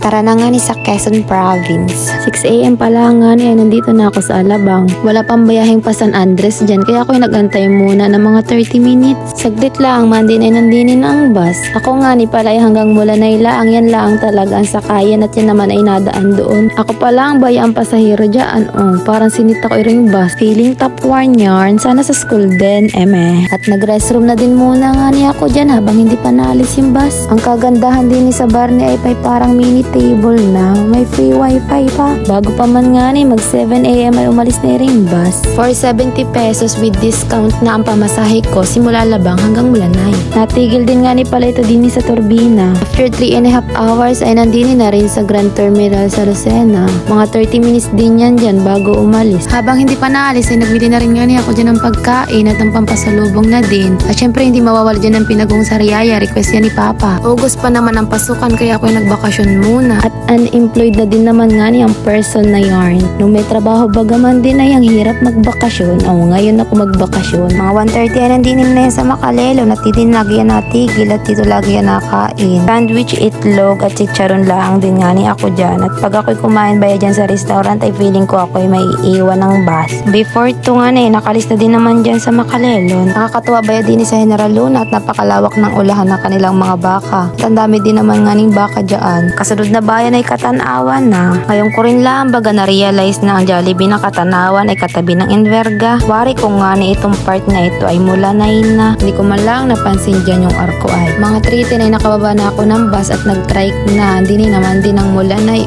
Tara na nga ni sa Quezon Province. 6 AM pa lang nga ni ay nandito na ako sa Alabang. Wala pang bayaheng pa San Andres dyan kaya ako'y nagantay muna ng mga 30 minutes. Saglit lang man din ay nandinin na ang bus. Ako nga ni palay hanggang Mulanay laang yan laang talaga ang sakayan at yan naman ay nadaan doon. Ako pa lang baya ang pasahero dyan. Parang sinita ko yung bus. Feeling top 1 yarn. Sana sa school din, At nag-restroom na din muna nga ni ako dyan habang hindi pa naalis yung bus. Ang kagandahan din ni sa bar ni ay parang mini table na. May free wifi pa. Bago pa man nga ni mag 7 AM ay umalis na yung bus. For 70 pesos with discount na ang pamasahe ko simula Labang hanggang Mulanay. Natigil din nga ni pala ito din sa Turbina. After 3.5 hours ay nandini na rin sa Grand Terminal sa Lucena. Mga 30 minutes din yan dyan bago umalis. Habang hindi pa naalis ay nagbili na rin nga ni ako dyan ng pagkain at ng pampasalubong na din. At syempre hindi mawawala dyan ng pinagong sariaya. Request yan ni Papa. August pa naman ang pasukan kaya ako nagbakasyon muna. At unemployed na din naman nga ni ang person na yarn. Nung may trabaho bagaman din ay ang hirap magbakasyon. Ngayon ako magbakasyon. Mga 1:30 ay nandinin na yan sa Makalelo. Natitin lagi yan natigil at dito lagi yan nakain. Sandwich, itlog at chicharon lang din nga ni ako dyan. At pag ako'y kumain ba dyan sa restaurant ay feeling ko ako'y may iwan ng bus. Before ito nga na nakalis na din naman dyan sa Makalelo. Nakakatuwa ba din sa General Luna at napakalawak ng ulahan ng kanilang mga baka. At ang dami din naman nga ning baka dyan. Kasunod na bayan ay Katanawan na. Ngayon ko rin lang baga na-realize na ang Jollibee na Katanawan ay katabi ng Enverga. Wari ko nga ni itong part na ito ay Mulanay na. Hindi ko man lang napansin dyan yung arko ay. Mga 3:10 ay nakababa na ako ng bus at nag-trike na. Hindi naman din ang Mulanay.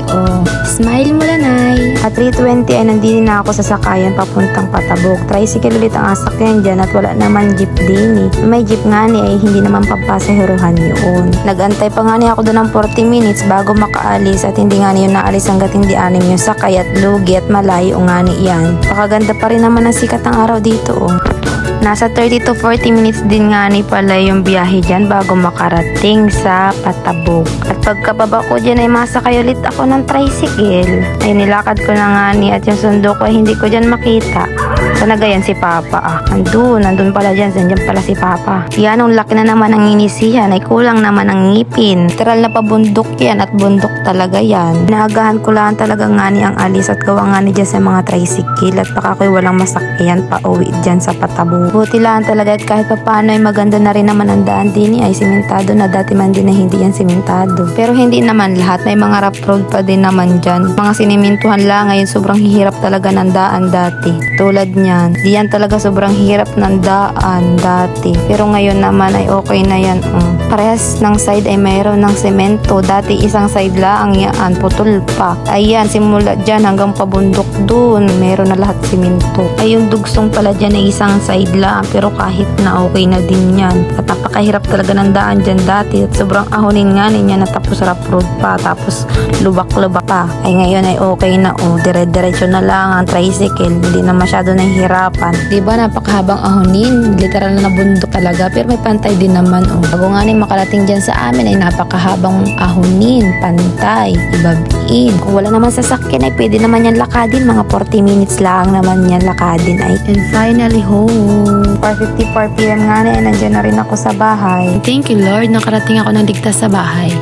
Smile Mulanay. At 3:20 ay nandini na ako sa sakayan papuntang Patabok. Tricycle ulit ang asakyan dyan at wala naman jeep din. May jeep nga ni ay hindi naman pampasaherohan yun. Nag-antay pa nga ni ako doon ng 40 minutes bago makaalis at hindi nga niyo naalis hanggat hindi anim yung sakay at lugi at malayo nga ni yan. Pakaganda pa rin naman ang sikat ng araw dito. Nasa 30 to 40 minutes din nga ni pala yung biyahe dyan bago makarating sa Patabok. At pagkababa ko dyan ay masakay ulit ako ng tricycle. Ay nilakad ko na nga ni at yung sundo ko ay hindi ko dyan makita. Sana gayan si Papa Nandun pala dyan pala si Papa. Yan ang laki na naman ang inisihan ay kulang naman ang ngipin. Literal na pabundok yan at bundok talaga yan. Naagahan ko lang talaga nga ni ang alis at gawa nga ni dyan sa mga tricycle at baka ko'y walang masakyan pa uwi dyan sa Patabok. Buti lang talaga at kahit paano ay maganda na rin naman ang daan din ay simentado na dati man din na hindi yan simentado. Pero hindi naman lahat, may mga rough road pa din naman dyan. Mga sinimintuhan lang ngayon sobrang hirap talaga ng daan dati. Tulad niyan, diyan talaga sobrang hirap ng daan dati. Pero ngayon naman ay okay na yan. Parehas ng side ay mayroon ng semento. Dati isang side lang yan, putol pa. Ayan, simula dyan hanggang pabundok dun, mayroon na lahat semento. Ay yung dugsong pala dyan ay isang side lang pero kahit na okay na din yan. At napakahirap talaga ng daan dyan dati at sobrang ahonin nga niya na tapos rough road pa tapos lubak-lubak pa. Ay ngayon ay okay na dire-diretso na lang ang tricycle, hindi na masyado nahihirapan. Diba napakahabang ahonin, literal na bundok talaga pero may pantay din naman. Bago nga ni makarating dyan sa amin ay napakahabang ahonin, pantay, ibabiin. Kung wala naman sasakyan ay pwede naman yan lakadin, mga 40 minutes lang naman yan lakadin ay. And finally home. 4:54 PM nga na, nandiyan na rin ako sa bahay. Thank you Lord, nakarating ako ng ligtas sa bahay.